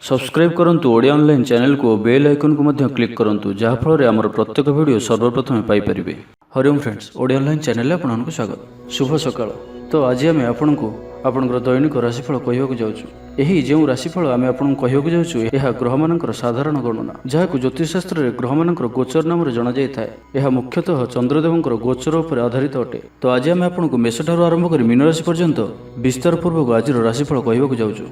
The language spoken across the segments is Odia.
सब्सक्राइब करंतु ओडिया ऑनलाइन चैनल को बेल आइकन को मध्य क्लिक करंतु जहाँ फल आमर प्रत्येक वीडियो सर्वप्रथम Piper. Hariom friends, Odia online channel आपको स्वागत। शुभ सकाळ। तो आज आम आपको आपंकर दैनिक राशिफल कहवाक जाऊँ। यही जो राशिफल आम आपको कहवाक जाऊँ यह ग्रह मानकर साधारण गणना जहाँ ज्योतिषशास्त्र में ग्रह मानकर गोचर नाम जना जाए। यह मुख्यतः चंद्रदेवंकर गोचर पर आधारित अटे। तो आज आम आपको मेष ठारू आरंभ कर मीन राशि पर्यंत विस्तार पूर्वक आज राशिफल कहवाक जाऊँ।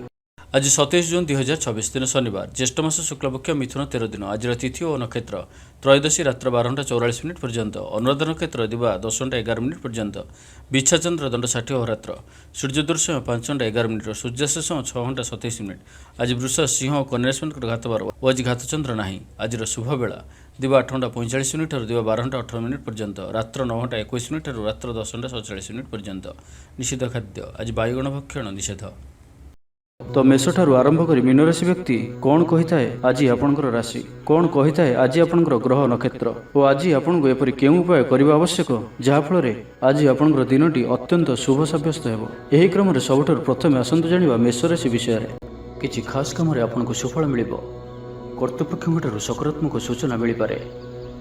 आज 27 जून 2026 दिन शनिवार, ज्येष्ठ मास शुक्लपक्ष मिथुन 13 दिन। आज तिथि और नक्षत्र त्रयोदशी रात्र 12:44 पर्यंत, अनुराधा नक्षत्र दिवा 10:11 पर्यंत, बिच्छा चंद्र दंड 60 अहोरात्र, सूर्योदय 5:11, सूर्यास्त 6:27। आज वृष सिंह और कन्या राशि घातबार और आज घातचंद्र ना। आज शुभ बेला दिवा 8:45 दिवा 12:18 पर्यंत, रात्र 9:21 रात्र 10:47 पर्यंत। निषिद्ध खाद्य आज बायुगण भक्षण निषेध। तो मेष ठारू आरंभ कर मीन राशि व्यक्ति कौन कही थाए आज आपणकर राशि, कौन कही थाए आज आपणकर ग्रह नक्षत्र और आज आपको एपरि केउं उपाय करबा आवश्यक जहाँफल आज आपणकर दिनटी अत्यंत शुभ सब्यस्त हेबो। एही क्रम रे सबठारु प्रथमे आसंतु जानिबा मेष राशि विषय रे। किछि खास काम रे आपनको सुफल मिलिबो। कर्तृपक्षठारु सकारात्मक सूचना मिल पारे।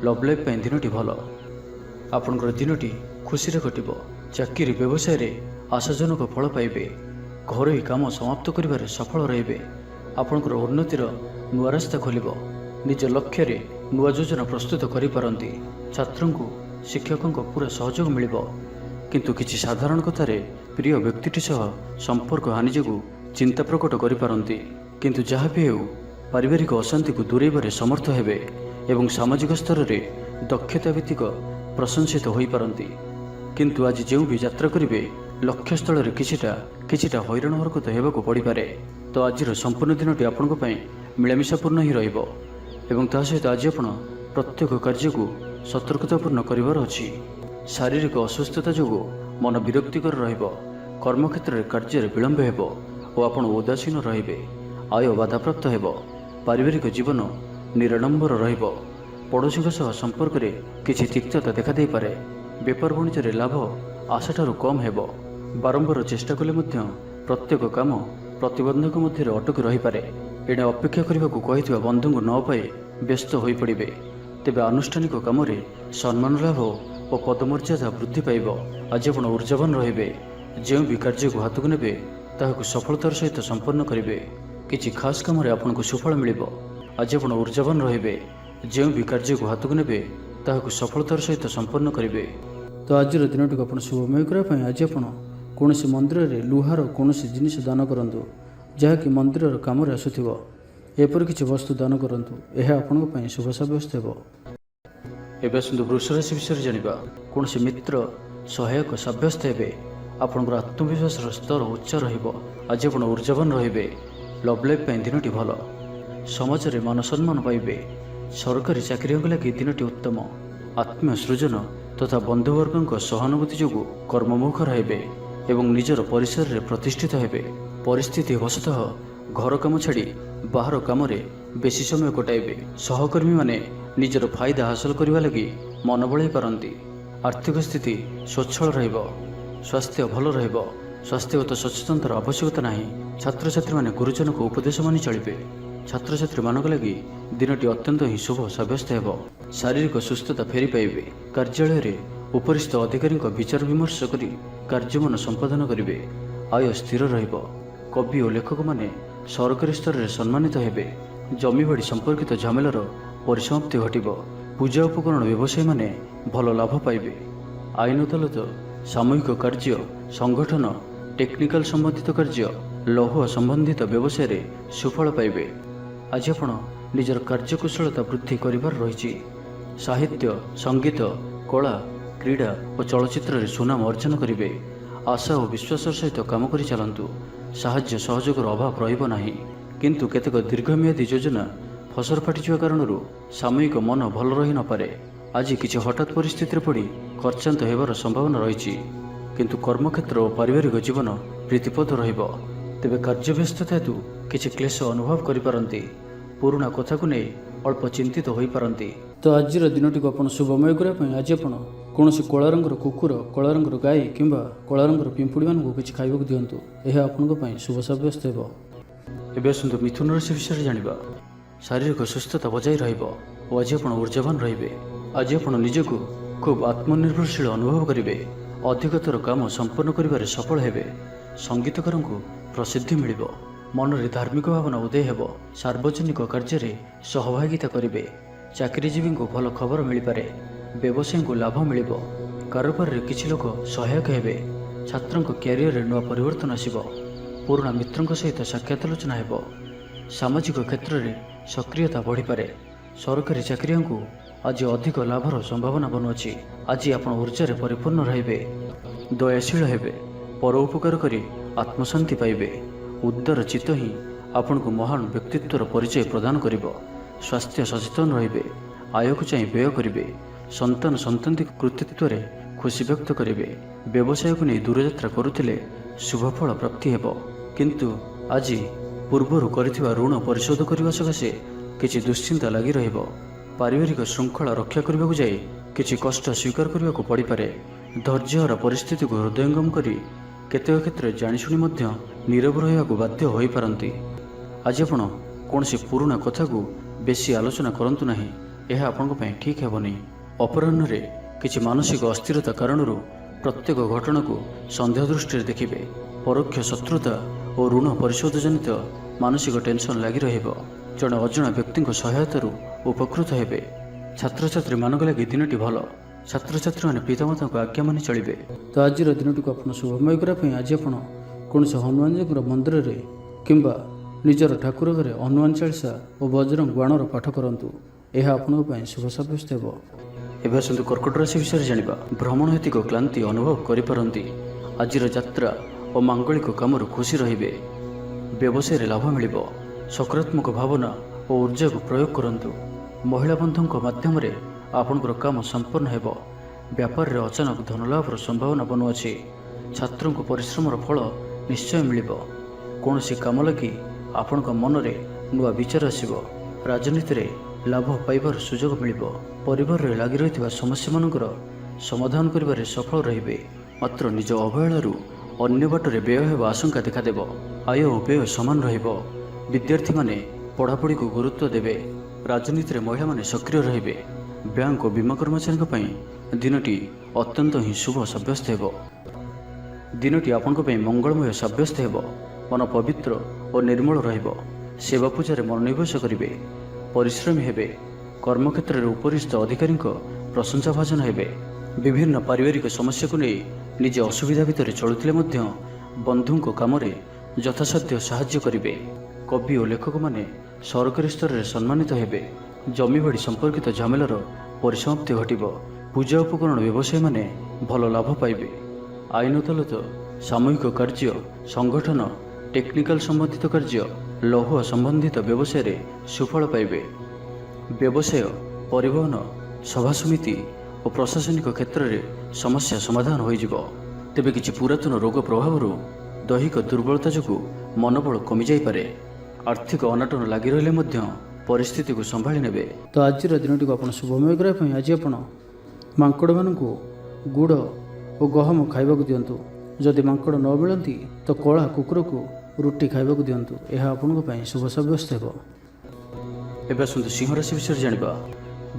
लव लाइफ पय दिनटी भलो। आपणकर दिनटी खुशी रे कटिबो। चाकरी व्यवसाय रे आशाजनक फल पाइबे। घरोई काम समाप्त करिबारे सफल रहिबे। आपणकर उन्नतिर नुआ रास्ता खोलिबो। निज लक्ष्य रे नुआ योजना प्रस्तुत करि पारंती। छात्रन को शिक्षकों को पूरा सहयोग मिलिबो। किंतु किछि साधारण कथारे प्रिय व्यक्तिटी सह संपर्क हानि जोगु चिंता प्रकट करि पारंती। किंतु जहाँ भी हेउ पारिवारिक अशांति को दूरेबारे समर्थ हेबे एवं सामाजिक स्तर रे दक्षता भित्तिक प्रशंसित होई पारंती। किंतु आज जो भी यात्रा करिवे लक्ष्य स्थल रे किछिटा हैरान हरकत हेबाकु पड़ी पारे। तो आज संपूर्ण दिनटी आपनको पय मिलामिशापूर्ण ही रहिबो एवं ता सहित आज आपण प्रत्येक कार्य को सतर्कतापूर्ण करिवार अछि। शारीरिक अस्वस्थता जोगु मन विरक्तिकर रहिबो। कर्मक्षेत्र रे कार्य रे विलंब हेबो और आपण उदासीन रहिबे। आय बाधाप्राप्त हेबो। पारिवारिक जीवन निराडंबर रहिबो। पड़ोसी सह संपर्क रे किछि तिक्तता देखा दे पारे। व्यापार वाणिज्य रे लाभ आशाठारु कम हेबो। बारंबार चेष्टा कले मध्य प्रत्येक काम प्रतिबंधक मध्य अटक रही पारे। एणे अपेक्षा करने को कही बंधु को न पाई व्यस्त हो पड़े। तेबे आनुष्ठानिक काम सम्मान लाभ और पदमर्यादा वृद्धि पाइब। आज आप ऊर्जावान रहिबे। जो भी कार्य को हाथ को नेबे ताहाकु सफलतार सहित संपन्न करिवे। किछि खास काम आपको सुफल मिलिबो। आज आप ऊर्जावान रहिबे। जो भी कार्य को हाथ को नेबे ताहाकु सफलतार सहित संपन्न करिवे। तो आज दिनटी को शुभमय करने आज आप कौन मंदिर में लुहार कौन जिनिस दान करूँ जहाँकि मंदिर कम आसुव। एपर किसी वस्तु दान करूँ, यह आपण शुभ सब्यस्त हो। एवं आसतु वृष राशि विषय जाना। कौन मित्र सहायक सब्यस्त हे। आपंकर आत्मविश्वास स्तर उच्च आज आप ऊर्जावान रे। लव लाइफ दिनटी भल। समाज में मान सम्मान पाइबे। सरकारी चाकरी लगी दिनटी उत्तम। आत्मीय सृजन तथा बंधुवर्गों सहानुभूति जो कर्ममुख रहिबे एवं निजर परिसर रे प्रतिष्ठित हेबे। परिस्थिति वशतः घर काम छाड़ी बाहर काम रे बेसी समय कटाइबे। सहकर्मी माने निजर फायदा हासिल करने लगी मन बड़ाई पारंती। आर्थिक स्थिति स्वच्छल रहिबो। स्वास्थ्य भल रहिबो। स्वास्थ्यगत सचेतनतार आवश्यकता नाही। छात्र छात्री माने गुरुजन को उपदेश मानि चलिबे। छात्र छात्री मानक लगी दिनटी अत्यंत ही शुभ सब्यस्त हेबो। शारीरिक सुस्थता फेरी पाइबे। कार्यालय रे उपरिस्थ अधिकारी विचार विमर्श करी कार्यमन संपादन करिवे। आय स्थिर रहिबो। कवि और लेखक माने सरकारी स्तर रे सम्मानित हेबे। जमीबाड़ी संपर्कित झमेलार परिसमाप्ति घटिबो। पूजा उपकरण व्यवसायी माने भल लाभ पाइबे। आईन अदालत, सामूहिक कार्य, संगठन, टेक्निकल संबंधित कार्य, लौह संबंधित व्यवसाय रे सुफल पाइबे। आज आपण निजर कार्यकुशलता वृद्धि करिवार रहिछि। साहित्य, संगीत, कला, क्रीड़ा और चलचित्र रे सुनाम अर्जन करिवे। आशा और विश्वास सहित काम करि चलंतु। साहाय्य सहयोगर अभाव रहिबो नाही। किंतु केतेक दीर्घमियादी योजना फसर फाटिजिवा कारणरू सामयिक मन भल रही न पारे। आज किछि हठात परिस्थिति पड़ी खर्चांत हेबार संभावना रहिछि। किंतु कर्मक्षेत्र और पारिवारिक जीवन प्रीतिपद रहिबो। तेबे कार्यव्यस्तता हेतु किछि क्लेश अनुभव करि पारंती। पुराना कथा को नहीं अल्प चिंतित हो पारंती। तो आज दिनटी को आपण शुभमय करने आज आपण कौन कला रंगर कुकुर, कला रंगर गाई किंबा कला रंगर पिंपुड़ी मानक किसी खाइबा दिंतु। यह आपण शुभ सब्यस्त हो। ଏବେ ଆସନ୍ତୁ ମିଥୁନ ରାଶି ବିଷୟରେ ଜାଣିବା। ଶାରୀରିକ ସୁସ୍ଥତା ବଜାୟ ରହିବ ଓ ଆଜି ଆପଣ ଊର୍ଜାବାନ ରହିବେ। ଆଜି ଆପଣ ନିଜକୁ ଖୁବ୍ ଆତ୍ମନିର୍ଭରଶୀଳ ଅନୁଭବ କରିବେ। ଅଧିକତର କାମ ସମ୍ପନ୍ନ କରିବାରେ ସଫଳ ହେବେ। ସଙ୍ଗୀତକାରଙ୍କୁ ପ୍ରସିଦ୍ଧି ମିଳିବ। ମନରେ ଧାର୍ମିକ ଭାବନା ଉଦୟ ହେବ। ସାର୍ବଜନିକ କାର୍ଯ୍ୟରେ ସହଭାଗିତା କରିବେ। ଚାକିରିଜୀବୀଙ୍କୁ ଭଲ ଖବର ମିଳିପାରେ। ବ୍ୟବସାୟୀଙ୍କୁ ଲାଭ ମିଳିବ। କାରୋବାରରେ କିଛି ଲୋକ ସହାୟକ ହେବେ। ଛାତ୍ରଙ୍କ କ୍ୟାରିୟରରେ ନୂଆ ପରିବର୍ତ୍ତନ ଆସିବ। ପୁରୁଣା ମିତ୍ରଙ୍କ ସହିତ ସାକ୍ଷାତ ଆଲୋଚନା ହେବ। ସାମାଜିକ କ୍ଷେତ୍ରରେ ସକ୍ରିୟତା ବଢ଼ିପାରେ। ସରକାରୀ ଚାକିରିଆଙ୍କୁ ଆଜି ଅଧିକ ଲାଭର ସମ୍ଭାବନା ବନୁଅଛି। ଆଜି ଆପଣ ଊର୍ଜାରେ ପରିପୂର୍ଣ୍ଣ ରହିବେ। ଦୟାଶୀଳ ହେବେ। ପର ଉପକାର କରି ଆତ୍ମଶାନ୍ତି ପାଇବେ। ଉଦାର ଚିତ୍ତ ହିଁ ଆପଣଙ୍କୁ ମହାନ ବ୍ୟକ୍ତିତ୍ୱର ପରିଚୟ ପ୍ରଦାନ କରିବ। ସ୍ୱାସ୍ଥ୍ୟ ସଚେତନ ରହିବେ। ଆୟକୁ ଚାହିଁ ବ୍ୟୟ କରିବେ। ସନ୍ତାନୀ କୃତିତ୍ୱରେ ଖୁସି ବ୍ୟକ୍ତ କରିବେ। ବ୍ୟବସାୟକୁ ନେଇ ଦୂରଯାତ୍ରା କରୁଥିଲେ ଶୁଭଫଳ ପ୍ରାପ୍ତି ହେବ। କିନ୍ତୁ ଆଜି ପୂର୍ବରୁ କରିଥିବା ଋଣ ପରିଶୋଧ କରିବା ସକାଶେ କିଛି ଦୁଶ୍ଚିନ୍ତା ଲାଗି ରହିବ। ପାରିବାରିକ ଶୃଙ୍ଖଳା ରକ୍ଷା କରିବାକୁ ଯାଇ କିଛି କଷ୍ଟ ସ୍ୱୀକାର କରିବାକୁ ପଡ଼ିପାରେ। ଧୈର୍ଯ୍ୟହରା ପରିସ୍ଥିତିକୁ ହୃଦୟଙ୍ଗମ କରି କେତେକ କ୍ଷେତ୍ରରେ ଜାଣିଶୁଣି ମଧ୍ୟ ନୀରବ ରହିବାକୁ ବାଧ୍ୟ ହୋଇପାରନ୍ତି। ଆଜି ଆପଣ କୌଣସି ପୁରୁଣା କଥାକୁ ବେଶୀ ଆଲୋଚନା କରନ୍ତୁ ନାହିଁ। ଏହା ଆପଣଙ୍କ ପାଇଁ ଠିକ୍ ହେବନି। ଅପରାହ୍ନରେ କିଛି ମାନସିକ ଅସ୍ଥିରତା କାରଣରୁ ପ୍ରତ୍ୟେକ ଘଟଣାକୁ ସନ୍ଦେହ ଦୃଷ୍ଟିରେ ଦେଖିବେ। ପରୋକ୍ଷ ଶତ୍ରୁତା ଓ ଋଣ ପରିଶୋଧ ଜନିତ ମାନସିକ ଟେନସନ୍ ଲାଗି ରହିବ। ଜଣେ ଅଜଣା ବ୍ୟକ୍ତିଙ୍କ ସହାୟତାରୁ ଉପକୃତ ହେବେ। ଛାତ୍ରଛାତ୍ରୀମାନଙ୍କ ଲାଗି ଦିନଟି ଭଲ। ଛାତ୍ରଛାତ୍ରୀମାନେ ପିତାମାତାଙ୍କ ଆଜ୍ଞା ମାନି ଚଳିବେ। ତ ଆଜିର ଦିନଟିକୁ ଆପଣ ଶୁଭମୟ କରିବା ପାଇଁ ଆଜି ଆପଣ କୌଣସି ହନୁମାନଜୀଙ୍କର ମନ୍ଦିରରେ କିମ୍ବା ନିଜର ଠାକୁର ଘରେ ହନୁମାନ ଚାଳିଶା ଓ ବଜରଙ୍ଗ ବାଣର ପାଠ କରନ୍ତୁ। ଏହା ଆପଣଙ୍କ ପାଇଁ ଶୁଭ ସାବ୍ୟସ୍ତ ହେବ। ଏବେ ଆସନ୍ତୁ କର୍କଟ ରାଶି ବିଷୟରେ ଜାଣିବା। ଭ୍ରମଣ ହେତିକ କ୍ଳାନ୍ତି ଅନୁଭବ କରିପାରନ୍ତି। ଆଜିର ଯାତ୍ରା ଓ ମାଙ୍ଗଳିକ କାମରୁ ଖୁସି ରହିବେ। ବ୍ୟବସାୟରେ ଲାଭ ମିଳିବ। ସକାରାତ୍ମକ ଭାବନା ଓ ଊର୍ଜାକୁ ପ୍ରୟୋଗ କରନ୍ତୁ। ମହିଳା ବନ୍ଧୁଙ୍କ ମାଧ୍ୟମରେ ଆପଣଙ୍କର କାମ ସମ୍ପନ୍ନ ହେବ। ବ୍ୟାପାରରେ ଅଚାନକ ଧନଲାଭର ସମ୍ଭାବନା ବନୁଅଛି। ଛାତ୍ରଙ୍କୁ ପରିଶ୍ରମର ଫଳ ନିଶ୍ଚୟ ମିଳିବ। କୌଣସି କାମ ଲାଗି ଆପଣଙ୍କ ମନରେ ନୂଆ ବିଚାର ଆସିବ। ରାଜନୀତିରେ ଲାଭ ପାଇବାର ସୁଯୋଗ ମିଳିବ। ପରିବାରରେ ଲାଗି ରହିଥିବା ସମସ୍ୟାମାନଙ୍କର ସମାଧାନ କରିବାରେ ସଫଳ ରହିବେ। ମାତ୍ର ନିଜ ଅବହେଳାରୁ ଅନ୍ୟ ବାଟରେ ବ୍ୟୟ ହେବା ଆଶଙ୍କା ଦେଖାଦେବ। ଆୟ ଓ ବ୍ୟୟ ସମାନ ରହିବ। ବିଦ୍ୟାର୍ଥୀମାନେ ପଢ଼ାପଢ଼ିକୁ ଗୁରୁତ୍ୱ ଦେବେ। ରାଜନୀତିରେ ମହିଳାମାନେ ସକ୍ରିୟ ରହିବେ। ବ୍ୟାଙ୍କ ଓ ବୀମା କର୍ମଚାରୀଙ୍କ ପାଇଁ ଦିନଟି ଅତ୍ୟନ୍ତ ହିଁ ଶୁଭ ସାବ୍ୟସ୍ତ ହେବ। ଦିନଟି ଆପଣଙ୍କ ପାଇଁ ମଙ୍ଗଳମୟ ସାବ୍ୟସ୍ତ ହେବ। ମନ ପବିତ୍ର ଓ ନିର୍ମଳ ରହିବ। ସେବା ପୂଜାରେ ମନୋନିବେଶ କରିବେ। ପରିଶ୍ରମୀ ହେବେ। କର୍ମକ୍ଷେତ୍ରରେ ଉପରିସ୍ଥ ଅଧିକାରୀଙ୍କ ପ୍ରଶଂସାଭାଜନ ହେବେ। ବିଭିନ୍ନ ପାରିବାରିକ ସମସ୍ୟାକୁ ନେଇ ନିଜେ ଅସୁବିଧା ଭିତରେ ଚଳୁଥିଲେ ମଧ୍ୟ ବନ୍ଧୁଙ୍କ କାମରେ ଯଥାସାଧ୍ୟ ସାହାଯ୍ୟ କରିବେ। କବି ଓ ଲେଖକମାନେ ସରକାରୀ ସ୍ତରରେ ସମ୍ମାନିତ ହେବେ। ଜମିବାଡ଼ି ସମ୍ପର୍କିତ ଝାମେଲାର ପରିସମାପ୍ତି ଘଟିବ। ପୂଜା ଉପକରଣ ବ୍ୟବସାୟୀମାନେ ଭଲ ଲାଭ ପାଇବେ। ଆଇନ ଅଦାଲତ, ସାମୂହିକ କାର୍ଯ୍ୟ, ସଂଗଠନ, ଟେକ୍ନିକାଲ ସମ୍ବନ୍ଧିତ କାର୍ଯ୍ୟ, ଲୌହ ସମ୍ବନ୍ଧିତ ବ୍ୟବସାୟରେ ସୁଫଳ ପାଇବେ। ବ୍ୟବସାୟ, ପରିବହନ, ସଭାସମିତି ଓ ପ୍ରଶାସନିକ କ୍ଷେତ୍ରରେ ସମସ୍ୟା ସମାଧାନ ହୋଇଯିବ। ତେବେ କିଛି ପୁରାତନ ରୋଗ ପ୍ରଭାବରୁ ଦୈହିକ ଦୁର୍ବଳତା ଯୋଗୁଁ ମନୋବଳ କମିଯାଇପାରେ। ଆର୍ଥିକ ଅନାଟନ ଲାଗି ରହିଲେ ମଧ୍ୟ ପରିସ୍ଥିତିକୁ ସମ୍ଭାଳି ନେବେ। ତ ଆଜିର ଦିନଟିକୁ ଆପଣ ଶୁଭମୟ କରିବା ପାଇଁ ଆଜି ଆପଣ ମାଙ୍କଡ଼ମାନଙ୍କୁ ଗୁଡ଼ ଓ ଗହମ ଖାଇବାକୁ ଦିଅନ୍ତୁ। ଯଦି ମାଙ୍କଡ଼ ନ ମିଳନ୍ତି ତ କଳା କୁକୁରକୁ ରୁଟି ଖାଇବାକୁ ଦିଅନ୍ତୁ। ଏହା ଆପଣଙ୍କ ପାଇଁ ଶୁଭ ସାବ୍ୟସ୍ତ ହେବ। ଏବେ ଆସନ୍ତୁ ସିଂହ ରାଶି ବିଷୟରେ ଜାଣିବା।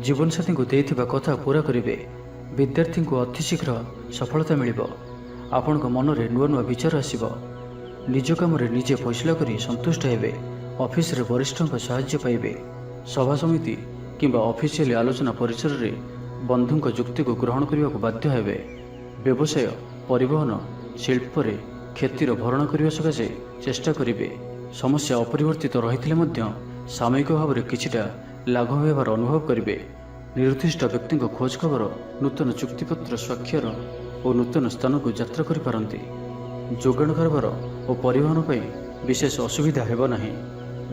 ଜୀବନସାଥୀଙ୍କୁ ଦେଇଥିବା କଥା ପୁରା କରିବେ। ବିଦ୍ୟାର୍ଥୀଙ୍କୁ ଅତିଶୀଘ୍ର ସଫଳତା ମିଳିବ। ଆପଣଙ୍କ ମନରେ ନୂଆ ନୂଆ ବିଚାର ଆସିବ। ନିଜ କାମରେ ନିଜେ ଫଇସଲା କରି ସନ୍ତୁଷ୍ଟ ହେବେ। ଅଫିସରେ ବରିଷ୍ଠଙ୍କ ସାହାଯ୍ୟ ପାଇବେ। ସଭା ସମିତି କିମ୍ବା ଅଫିସିଆଲି ଆଲୋଚନା ପରିସରରେ ବନ୍ଧୁଙ୍କ ଯୁକ୍ତିକୁ ଗ୍ରହଣ କରିବାକୁ ବାଧ୍ୟ ହେବେ। ବ୍ୟବସାୟ, ପରିବହନ, ଶିଳ୍ପରେ କ୍ଷତିର ଭରଣ କରିବା ସକାଶେ ଚେଷ୍ଟା କରିବେ। ସମସ୍ୟା ଅପରିବର୍ତ୍ତିତ ରହିଥିଲେ ମଧ୍ୟ ସାମୟିକ ଭାବରେ କିଛିଟା ଲାଘବ ହେବାର ଅନୁଭବ କରିବେ। ନିର୍ଦ୍ଦିଷ୍ଟ ବ୍ୟକ୍ତିଙ୍କ ଖୋଜ ଖବର, ନୂତନ ଚୁକ୍ତିପତ୍ର ସ୍ୱାକ୍ଷର ଓ ନୂତନ ସ୍ଥାନକୁ ଯାତ୍ରା କରିପାରନ୍ତି। ଯୋଗାଣ କାରବାର ଓ ପରିବହନ ପାଇଁ ବିଶେଷ ଅସୁବିଧା ହେବ ନାହିଁ।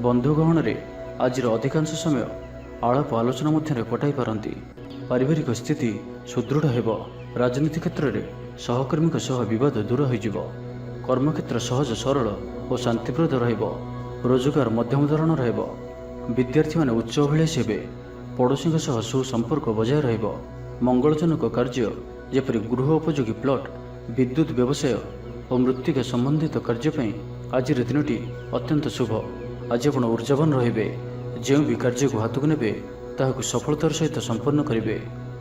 ବନ୍ଧୁ ଗହଣରେ ଆଜିର ଅଧିକାଂଶ ସମୟ ଆଳାପ ଆଲୋଚନା ମଧ୍ୟରେ କଟାଇ ପାରନ୍ତି। ପାରିବାରିକ ସ୍ଥିତି ସୁଦୃଢ଼ ହେବ। ରାଜନୀତି କ୍ଷେତ୍ରରେ ସହକର୍ମୀଙ୍କ ସହ ବିବାଦ ଦୂର ହୋଇଯିବ। କର୍ମକ୍ଷେତ୍ର ସହଜ ସରଳ ଓ ଶାନ୍ତିପ୍ରଦ ରହିବ। ରୋଜଗାର ମଧ୍ୟମ ଧରଣର ହେବ। ବିଦ୍ୟାର୍ଥୀମାନେ ଉଚ୍ଚ ଅଭିଳାଷୀ ହେବେ। ପଡ଼ୋଶୀଙ୍କ ସହ ସୁସମ୍ପର୍କ ବଜାୟ ରହିବ। ମଙ୍ଗଳଜନକ କାର୍ଯ୍ୟ ଯେପରି ଗୃହ ଉପଯୋଗୀ ପ୍ଲଟ୍, ବିଦ୍ୟୁତ୍ ବ୍ୟବସାୟ ଓ ମୃତ୍ତିକା ସମ୍ବନ୍ଧିତ କାର୍ଯ୍ୟ ପାଇଁ ଆଜିର ଦିନଟି ଅତ୍ୟନ୍ତ ଶୁଭ। ଆଜି ଆପଣ ଉର୍ଜାବାନ ରହିବେ। ଯେଉଁ ବି କାର୍ଯ୍ୟକୁ ହାତକୁ ନେବେ ତାହାକୁ ସଫଳତାର ସହିତ ସମ୍ପନ୍ନ କରିବେ।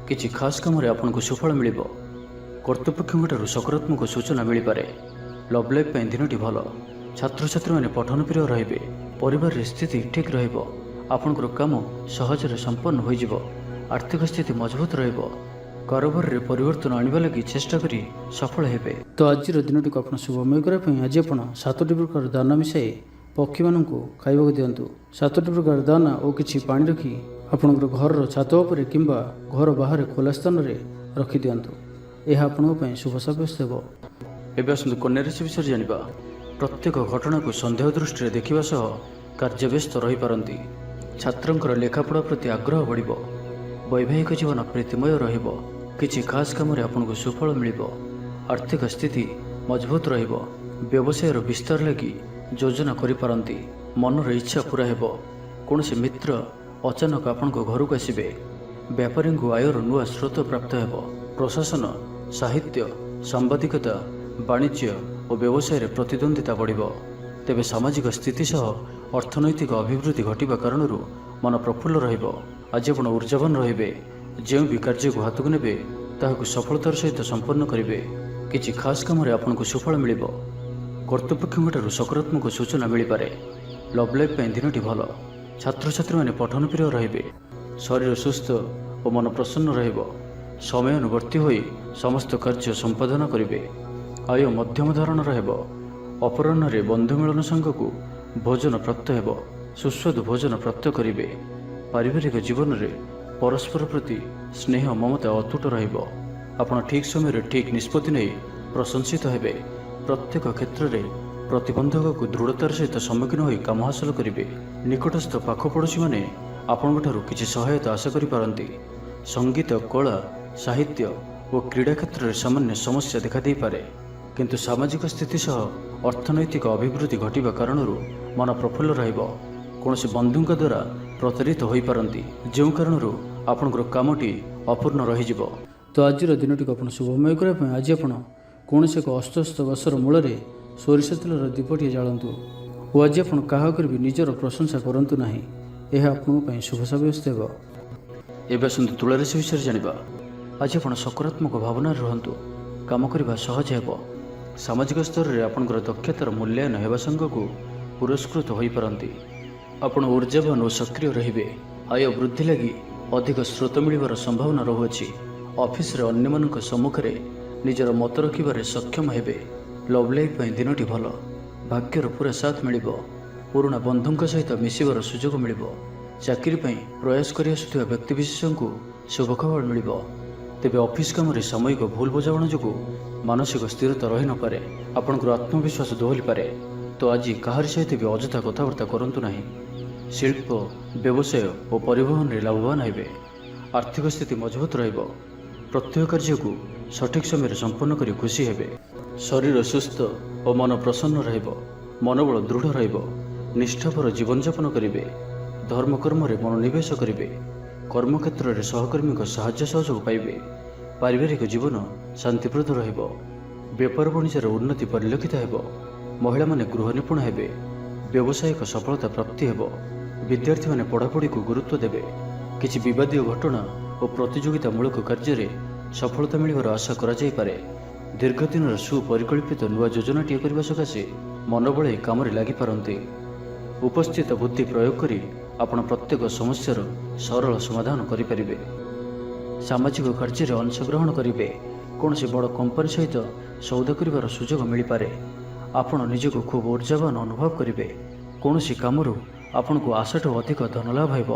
କିଛି ଖାସ୍ କାମରେ ଆପଣଙ୍କୁ ସୁଫଳ ମିଳିବ। କର୍ତ୍ତୃପକ୍ଷଙ୍କଠାରୁ ସକାରାତ୍ମକ ସୂଚନା ମିଳିପାରେ। ଲଭ୍ ଲାଇଫ୍ ପାଇଁ ଦିନଟି ଭଲ। ଛାତ୍ରଛାତ୍ରୀମାନେ ପଠନ ପ୍ରିୟ ରହିବେ। ପରିବାରରେ ସ୍ଥିତି ଠିକ୍ ରହିବ। ଆପଣଙ୍କର କାମ ସହଜରେ ସମ୍ପନ୍ନ ହୋଇଯିବ। ଆର୍ଥିକ ସ୍ଥିତି ମଜବୁତ ରହିବ। କାରୋବାରରେ ପରିବର୍ତ୍ତନ ଆଣିବା ଲାଗି ଚେଷ୍ଟା କରି ସଫଳ ହେବେ। ତ ଆଜିର ଦିନଟିକୁ ଆପଣ ଶୁଭମୟ କରିବା ପାଇଁ ଆଜି ଆପଣ 7ଟି ପ୍ରକାର ଦାନା ମିଶାଇ ପକ୍ଷୀମାନଙ୍କୁ ଖାଇବାକୁ ଦିଅନ୍ତୁ। 7ଟି ପ୍ରକାର ଦାନା ଓ କିଛି ପାଣି ରଖି ଆପଣଙ୍କର ଘରର ଛାତ ଉପରେ କିମ୍ବା ଘର ବାହାରେ ଖୋଲା ସ୍ଥାନରେ ରଖିଦିଅନ୍ତୁ। ଏହା ଆପଣଙ୍କ ପାଇଁ ଶୁଭ ସାବ୍ୟସ୍ତ ହେବ। ଏବେ ଆସନ୍ତୁ କନ୍ୟା ରାଶି ବିଷୟରେ ଜାଣିବା। ପ୍ରତ୍ୟେକ ଘଟଣାକୁ ସନ୍ଦେହ ଦୃଷ୍ଟିରେ ଦେଖିବା ସହ କାର୍ଯ୍ୟବ୍ୟସ୍ତ ରହିପାରନ୍ତି। ଛାତ୍ରଙ୍କର ଲେଖାପଢ଼ା ପ୍ରତି ଆଗ୍ରହ ବଢ଼ିବ। ବୈବାହିକ ଜୀବନ ପ୍ରୀତିମୟ ରହିବ। କିଛି ଖାସ୍ କାମରେ ଆପଣଙ୍କୁ ସୁଫଳ ମିଳିବ। ଆର୍ଥିକ ସ୍ଥିତି ମଜବୁତ ରହିବ। ବ୍ୟବସାୟର ବିସ୍ତାର ଲାଗି ଯୋଜନା କରିପାରନ୍ତି। ମନର ଇଚ୍ଛା ପୂରା ହେବ। କୌଣସି ମିତ୍ର ଅଚାନକ ଆପଣଙ୍କ ଘରକୁ ଆସିବେ। ବେପାରୀଙ୍କୁ ଆୟର ନୂଆ ସ୍ରୋତ ପ୍ରାପ୍ତ ହେବ। ପ୍ରଶାସନ, ସାହିତ୍ୟ, ସାମ୍ବାଦିକତା, ବାଣିଜ୍ୟ ଓ ବ୍ୟବସାୟରେ ପ୍ରତିଦ୍ୱନ୍ଦ୍ୱିତା ବଢ଼ିବ। ତେବେ ସାମାଜିକ ସ୍ଥିତି ସହ ଅର୍ଥନୈତିକ ଅଭିବୃଦ୍ଧି ଘଟିବା କାରଣରୁ ମନ ପ୍ରଫୁଲ୍ଲ ରହିବ। ଆଜି ଆପଣ ଉର୍ଜାବାନ ରହିବେ। ଯେଉଁ ବି କାର୍ଯ୍ୟକୁ ହାତକୁ ନେବେ ତାହାକୁ ସଫଳତାର ସହିତ ସମ୍ପନ୍ନ କରିବେ। କିଛି ଖାସ୍ କାମରେ ଆପଣଙ୍କୁ ସୁଫଳ ମିଳିବ। କର୍ତ୍ତୃପକ୍ଷଙ୍କଠାରୁ ସକାରାତ୍ମକ ସୂଚନା ମିଳିପାରେ। ଲଭ୍ ଲାଇଫ୍ ପାଇଁ ଦିନଟି ଭଲ। ଛାତ୍ରଛାତ୍ରୀମାନେ ପଠନ ପ୍ରିୟ ରହିବେ। ଶରୀର ସୁସ୍ଥ ଓ ମନ ପ୍ରସନ୍ନ ରହିବ। ସମୟାନୁବର୍ତ୍ତୀ ହୋଇ ସମସ୍ତ କାର୍ଯ୍ୟ ସମ୍ପାଦନ କରିବେ। ଆୟ ମଧ୍ୟମ ଧରଣର ହେବ। ଅପରାହ୍ନରେ ବନ୍ଧୁ ମିଳନ ସାଙ୍ଗକୁ ଭୋଜନ ପ୍ରାପ୍ତ ହେବ। ସୁସ୍ୱାଦୁ ଭୋଜନ ପ୍ରାପ୍ତ କରିବେ। ପାରିବାରିକ ଜୀବନରେ ପରସ୍ପର ପ୍ରତି ସ୍ନେହ ମମତା ଅତୁଟ ରହିବ। ଆପଣ ଠିକ୍ ସମୟରେ ଠିକ୍ ନିଷ୍ପତ୍ତି ନେଇ ପ୍ରଶଂସିତ ହେବେ। ପ୍ରତ୍ୟେକ କ୍ଷେତ୍ରରେ ପ୍ରତିବନ୍ଧକକୁ ଦୃଢ଼ତାର ସହିତ ସମ୍ମୁଖୀନ ହୋଇ କାମ ହାସଲ କରିବେ। ନିକଟସ୍ଥ ପାଖ ପଡ଼ୋଶୀମାନେ ଆପଣଙ୍କଠାରୁ କିଛି ସହାୟତା ଆଶା କରିପାରନ୍ତି। ସଙ୍ଗୀତ, କଳା, ସାହିତ୍ୟ ଓ କ୍ରୀଡ଼ା କ୍ଷେତ୍ରରେ ସାମାନ୍ୟ ସମସ୍ୟା ଦେଖାଦେଇପାରେ। କିନ୍ତୁ ସାମାଜିକ ସ୍ଥିତି ସହ ଅର୍ଥନୈତିକ ଅଭିବୃଦ୍ଧି ଘଟିବା କାରଣରୁ ମନ ପ୍ରଫୁଲ୍ଲ ରହିବ। କୌଣସି ବନ୍ଧୁଙ୍କ ଦ୍ୱାରା ପ୍ରତାରିତ ହୋଇପାରନ୍ତି, ଯେଉଁ କାରଣରୁ ଆପଣଙ୍କର କାମଟି ଅପୂର୍ଣ୍ଣ ରହିଯିବ। ତ ଆଜିର ଦିନଟିକୁ ଆପଣ ଶୁଭମୟ କରିବା ପାଇଁ ଆଜି ଆପଣ କୌଣସି ଏକ ଅସ୍ତସ୍ତ ଗଛର ମୂଳରେ ସୋରିଷ ତେଲର ଦୀପଟିଏ ଜାଳନ୍ତୁ। ଓ ଆଜି ଆପଣ କାହା ଉପରେ ବି ନିଜର ପ୍ରଶଂସା କରନ୍ତୁ ନାହିଁ। ଏହା ଆପଣଙ୍କ ପାଇଁ ଶୁଭ ସାବ୍ୟସ୍ତ ହେବ। ଏବେ ଆସନ୍ତୁ ତୁଳା ରାଶି ବିଷୟରେ ଜାଣିବା। ଆଜି ଆପଣ ସକାରାତ୍ମକ ଭାବନାରେ ରୁହନ୍ତୁ। କାମ କରିବା ସହଜ ହେବ। ସାମାଜିକ ସ୍ତରରେ ଆପଣଙ୍କର ଦକ୍ଷତାର ମୂଲ୍ୟାୟନ ହେବା ସାଙ୍ଗକୁ ପୁରସ୍କୃତ ହୋଇପାରନ୍ତି। ଆପଣ ଉର୍ଜାବାନ ଓ ସକ୍ରିୟ ରହିବେ। ଆୟ ବୃଦ୍ଧି ଲାଗି ଅଧିକ ସ୍ରୋତ ମିଳିବାର ସମ୍ଭାବନା ରହୁଅଛି। ଅଫିସରେ ଅନ୍ୟମାନଙ୍କ ସମ୍ମୁଖରେ ନିଜର ମତ ରଖିବାରେ ସକ୍ଷମ ହେବେ। ଲଭ୍ ଲାଇଫ୍ ପାଇଁ ଦିନଟି ଭଲ। ଭାଗ୍ୟର ପୁରା ସାଥ ମିଳିବ। ପୁରୁଣା ବନ୍ଧୁଙ୍କ ସହିତ ମିଶିବାର ସୁଯୋଗ ମିଳିବ। ଚାକିରି ପାଇଁ ପ୍ରୟାସ କରି ଆସୁଥିବା ବ୍ୟକ୍ତିବିଶେଷଙ୍କୁ ଶୁଭ ଖବର ମିଳିବ। ତେବେ ଅଫିସ୍ କାମରେ ସାମୟିକ ଭୁଲ ବୁଝାମଣା ଯୋଗୁଁ ମାନସିକ ସ୍ଥିରତା ରହିନପାରେ। ଆପଣଙ୍କର ଆତ୍ମବିଶ୍ୱାସ ଦୋହଲିପାରେ। ତ ଆଜି କାହାରି ସହିତ ବି ଅଯଥା କଥାବାର୍ତ୍ତା କରନ୍ତୁ ନାହିଁ। ଶିଳ୍ପ, ବ୍ୟବସାୟ ଓ ପରିବହନରେ ଲାଭବାନ ହେବେ। ଆର୍ଥିକ ସ୍ଥିତି ମଜବୁତ ରହିବ। ପ୍ରତ୍ୟେକ କାର୍ଯ୍ୟକୁ ସଠିକ୍ ସମୟରେ ସମ୍ପନ୍ନ କରି ଖୁସି ହେବେ। ଶରୀର ସୁସ୍ଥ ଓ ମନ ପ୍ରସନ୍ନ ରହିବ। ମନୋବଳ ଦୃଢ଼ ରହିବ। ନିଷ୍ଠାପର ଜୀବନଯାପନ କରିବେ। ଧର୍ମକର୍ମରେ ମନୋନିବେଶ କରିବେ। କର୍ମକ୍ଷେତ୍ରରେ ସହକର୍ମୀଙ୍କ ସାହାଯ୍ୟ ସହଯୋଗ ପାଇବେ। ପାରିବାରିକ ଜୀବନ ଶାନ୍ତିପ୍ରଦ ରହିବ। ବେପାର ବାଣିଜ୍ୟର ଉନ୍ନତି ପରିଲକ୍ଷିତ ହେବ। ମହିଳାମାନେ ଗୃହ ନିପୁଣ ହେବେ। ବ୍ୟବସାୟିକ ସଫଳତା ପ୍ରାପ୍ତି ହେବ। ବିଦ୍ୟାର୍ଥୀମାନେ ପଢ଼ାପଢ଼ିକୁ ଗୁରୁତ୍ୱ ଦେବେ। କିଛି ବିବାଦୀୟ ଘଟଣା ଓ ପ୍ରତିଯୋଗିତାମୂଳକ କାର୍ଯ୍ୟରେ ସଫଳତା ମିଳିବାର ଆଶା କରାଯାଇପାରେ। ଦୀର୍ଘଦିନର ସୁପରିକଳ୍ପିତ ନୂଆ ଯୋଜନାଟିଏ କରିବା ସକାଶେ ମନ ବଳାଇ କାମରେ ଲାଗିପାରନ୍ତି। ଉପସ୍ଥିତ ବୁଦ୍ଧି ପ୍ରୟୋଗ କରି ଆପଣ ପ୍ରତ୍ୟେକ ସମସ୍ୟାର ସରଳ ସମାଧାନ କରିପାରିବେ। ସାମାଜିକ କାର୍ଯ୍ୟରେ ଅଂଶଗ୍ରହଣ କରିବେ। କୌଣସି ବଡ଼ କମ୍ପାନୀ ସହିତ ସୌଦା କରିବାର ସୁଯୋଗ ମିଳିପାରେ। ଆପଣ ନିଜକୁ ଖୁବ୍ ଉର୍ଜାବାନ ଅନୁଭବ କରିବେ। କୌଣସି କାମରୁ ଆପଣଙ୍କୁ ଆଶାଠୁ ଅଧିକ ଧନଲାଭ ହେବ।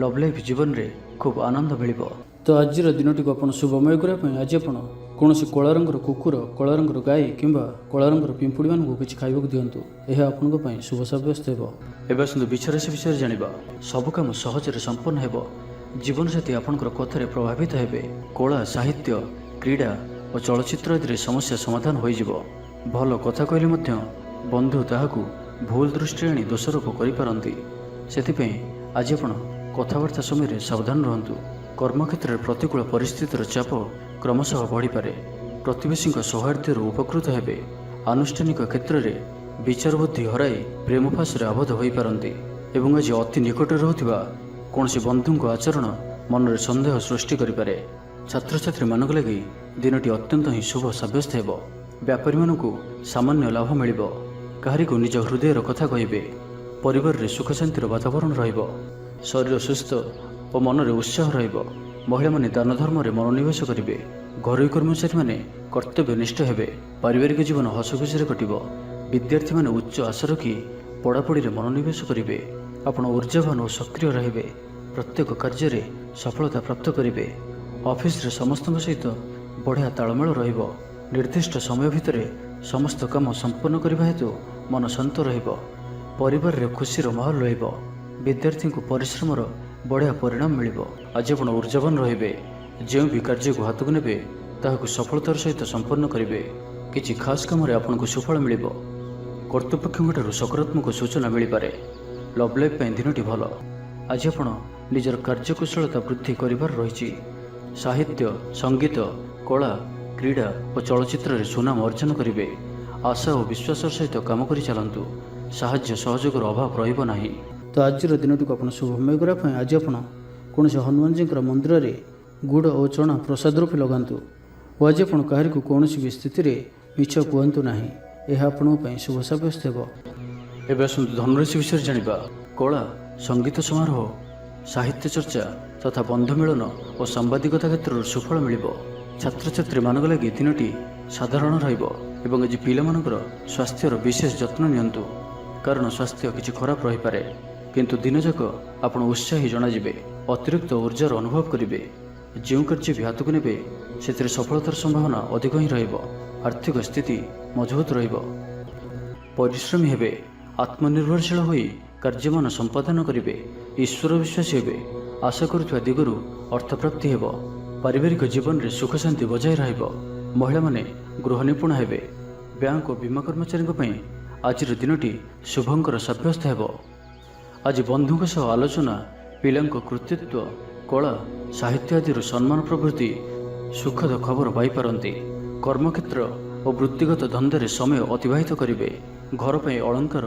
ଲଭ୍ ଲାଇଫ୍ ଜୀବନରେ ଖୁବ୍ ଆନନ୍ଦ ମିଳିବ। ତ ଆଜିର ଦିନଟିକୁ ଆପଣ ଶୁଭମୟ କରିବା ପାଇଁ ଆଜି ଆପଣ କୌଣସି କଳା ରଙ୍ଗର କୁକୁର, କଳା ରଙ୍ଗର ଗାଈ କିମ୍ବା କଳା ରଙ୍ଗର ପିମ୍ପୁଡ଼ିମାନଙ୍କୁ କିଛି ଖାଇବାକୁ ଦିଅନ୍ତୁ। ଏହା ଆପଣଙ୍କ ପାଇଁ ଶୁଭ ସାବ୍ୟସ୍ତ ହେବ। ଏବେ ଆସନ୍ତୁ ବିଛା ରାଶି ବିଷୟରେ ଜାଣିବା। ସବୁ କାମ ସହଜରେ ସମ୍ପନ୍ନ ହେବ। ଜୀବନସାଥୀ ଆପଣଙ୍କର କଥାରେ ପ୍ରଭାବିତ ହେବେ। କଳା, ସାହିତ୍ୟ, କ୍ରୀଡ଼ା ଓ ଚଳଚ୍ଚିତ୍ର ଆଦିରେ ସମସ୍ୟା ସମାଧାନ ହୋଇଯିବ। ଭଲ କଥା କହିଲେ ମଧ୍ୟ ବନ୍ଧୁ ତାହାକୁ ଭୁଲ ଦୃଷ୍ଟିରେ ଆଣି ଦୋଷାରୋପ କରିପାରନ୍ତି। ସେଥିପାଇଁ ଆଜି ଆପଣ କଥାବାର୍ତ୍ତା ସମୟରେ ସାବଧାନ ରୁହନ୍ତୁ। କର୍ମକ୍ଷେତ୍ରରେ ପ୍ରତିକୂଳ ପରିସ୍ଥିତିର ଚାପ କ୍ରମଶଃ ବଢ଼ିପାରେ। ପ୍ରତିବେଶୀଙ୍କ ସୌହାର୍ଦ୍ଦ୍ୟରୁ ଉପକୃତ ହେବେ। ଆନୁଷ୍ଠାନିକ କ୍ଷେତ୍ରରେ ବିଚାର ବୁଦ୍ଧି ହରାଇ ପ୍ରେମ ଫାଶରେ ଆବଦ୍ଧ ହୋଇପାରନ୍ତି ଏବଂ ଆଜି ଅତି ନିକଟରେ ରହୁଥିବା କୌଣସି ବନ୍ଧୁଙ୍କ ଆଚରଣ ମନରେ ସନ୍ଦେହ ସୃଷ୍ଟି କରିପାରେ। ଛାତ୍ରଛାତ୍ରୀମାନଙ୍କ ଲାଗି ଦିନଟି ଅତ୍ୟନ୍ତ ହିଁ ଶୁଭ ସାବ୍ୟସ୍ତ ହେବ। ବ୍ୟାପାରୀମାନଙ୍କୁ ସାମାନ୍ୟ ଲାଭ ମିଳିବ। କାହାରିକୁ ନିଜ ହୃଦୟର କଥା କହିବେ। ପରିବାରରେ ସୁଖ ଶାନ୍ତିର ବାତାବରଣ ରହିବ। ଶରୀର ସୁସ୍ଥ ଓ ମନରେ ଉତ୍ସାହ ରହିବ। ମହିଳାମାନେ ଦାନ ଧର୍ମରେ ମନୋନିବେଶ କରିବେ। ଘରୋଇ କର୍ମଚାରୀମାନେ କର୍ତ୍ତବ୍ୟନିଷ୍ଠ ହେବେ। ପାରିବାରିକ ଜୀବନ ହସଖୁସିରେ କଟିବ। ବିଦ୍ୟାର୍ଥୀମାନେ ଉଚ୍ଚ ଆଶା ରଖି ପଢ଼ାପଢ଼ିରେ ମନୋନିବେଶ କରିବେ। ଆପଣ ଉର୍ଜାବାନ ଓ ସକ୍ରିୟ ରହିବେ। ପ୍ରତ୍ୟେକ କାର୍ଯ୍ୟରେ ସଫଳତା ପ୍ରାପ୍ତ କରିବେ। ଅଫିସରେ ସମସ୍ତଙ୍କ ସହିତ ବଢ଼ିଆ ତାଳମେଳ ରହିବ। ନିର୍ଦ୍ଦିଷ୍ଟ ସମୟ ଭିତରେ ସମସ୍ତ କାମ ସମ୍ପନ୍ନ କରିବା ହେତୁ ମନ ଶାନ୍ତ ରହିବ। ପରିବାରରେ ଖୁସିର ମାହୋଲ ରହିବ। ବିଦ୍ୟାର୍ଥୀଙ୍କୁ ପରିଶ୍ରମର ବଢ଼ିଆ ପରିଣାମ ମିଳିବ। ଆଜି ଆପଣ ଉର୍ଜାବାନ ରହିବେ। ଯେଉଁ ବି କାର୍ଯ୍ୟକୁ ହାତକୁ ନେବେ ତାହାକୁ ସଫଳତାର ସହିତ ସମ୍ପନ୍ନ କରିବେ। କିଛି ଖାସ୍ କାମରେ ଆପଣଙ୍କୁ ସୁଫଳ ମିଳିବ। କର୍ତ୍ତୃପକ୍ଷଙ୍କଠାରୁ ସକାରାତ୍ମକ ସୂଚନା ମିଳିପାରେ। ଲଭ୍ ଲାଇଫ୍ ପାଇଁ ଦିନଟି ଭଲ। ଆଜି ଆପଣ ନିଜର କାର୍ଯ୍ୟକୁଶଳତା ବୃଦ୍ଧି କରିବାର ରହିଛି। ସାହିତ୍ୟ, ସଙ୍ଗୀତ, କଳା, କ୍ରୀଡ଼ା ଓ ଚଳଚ୍ଚିତ୍ରରେ ସୁନାମ ଅର୍ଜନ କରିବେ। ଆଶା ଓ ବିଶ୍ୱାସର ସହିତ କାମ କରି ଚାଲନ୍ତୁ। ସାହାଯ୍ୟ ସହଯୋଗର ଅଭାବ ରହିବ ନାହିଁ। ତ ଆଜିର ଦିନଟିକୁ ଆପଣ ଶୁଭମୟ କରିବା ପାଇଁ ଆଜି ଆପଣ କୌଣସି ହନୁମାନଜୀଙ୍କର ମନ୍ଦିରରେ ଗୁଡ଼ ଓ ଚଣା ପ୍ରସାଦ ରୂପେ ଲଗାନ୍ତୁ। ଓ ଆଜି ଆପଣ କାହାରିକୁ କୌଣସି ବି ସ୍ଥିତିରେ ମିଛ କୁହନ୍ତୁ ନାହିଁ। ଏହା ଆପଣଙ୍କ ପାଇଁ ଶୁଭ ସାବ୍ୟସ୍ତ ହେବ। ଏବେ ଆସନ୍ତୁ ଧନୁରାଶି ବିଷୟରେ ଜାଣିବା। କଳା, ସଙ୍ଗୀତ ସମାରୋହ, ସାହିତ୍ୟ ଚର୍ଚ୍ଚା ତଥା ବନ୍ଧୁ ମିଳନ ଓ ସାମ୍ବାଦିକତା କ୍ଷେତ୍ରରୁ ସୁଫଳ ମିଳିବ। ଛାତ୍ରଛାତ୍ରୀମାନଙ୍କ ଲାଗି ଦିନଟି ସାଧାରଣ ରହିବ ଏବଂ ଆଜି ପିଲାମାନଙ୍କର ସ୍ୱାସ୍ଥ୍ୟର ବିଶେଷ ଯତ୍ନ ନିଅନ୍ତୁ, କାରଣ ସ୍ୱାସ୍ଥ୍ୟ କିଛି ଖରାପ ରହିପାରେ। କିନ୍ତୁ ଦିନଯାକ ଆପଣ ଉତ୍ସାହୀ ଜଣାଯିବେ। ଅତିରିକ୍ତ ଉର୍ଜାର ଅନୁଭବ କରିବେ। ଯେଉଁ କାର୍ଯ୍ୟ ବି ହାତକୁ ନେବେ ସେଥିରେ ସଫଳତାର ସମ୍ଭାବନା ଅଧିକ ହିଁ ରହିବ। ଆର୍ଥିକ ସ୍ଥିତି ମଜବୁତ ରହିବ। ପରିଶ୍ରମୀ ହେବେ। ଆତ୍ମନିର୍ଭରଶୀଳ ହୋଇ କାର୍ଯ୍ୟମାନ ସମ୍ପାଦନ କରିବେ। ଈଶ୍ୱର ବିଶ୍ୱାସୀ ହେବେ। ଆଶା କରୁଥିବା ଦିଗରୁ ଅର୍ଥପ୍ରାପ୍ତି ହେବ। ପାରିବାରିକ ଜୀବନରେ ସୁଖ ଶାନ୍ତି ବଜାୟ ରହିବ। ମହିଳାମାନେ ଗୃହ ନିପୁଣ ହେବେ। ବ୍ୟାଙ୍କ ଓ ବୀମା କର୍ମଚାରୀଙ୍କ ପାଇଁ ଆଜିର ଦିନଟି ଶୁଭଙ୍କର ସାବ୍ୟସ୍ତ ହେବ। ଆଜି ବନ୍ଧୁଙ୍କ ସହ ଆଲୋଚନା, ପିଲାଙ୍କ କୃତିତ୍ୱ, କଳା, ସାହିତ୍ୟ ଆଦିରୁ ସମ୍ମାନ ପ୍ରଭୃତି ସୁଖଦ ଖବର ପାଇପାରନ୍ତି। କର୍ମକ୍ଷେତ୍ର ଓ ବୃତ୍ତିଗତ ଧନ୍ଦାରେ ସମୟ ଅତିବାହିତ କରିବେ। ଘର ପାଇଁ ଅଳଙ୍କାର,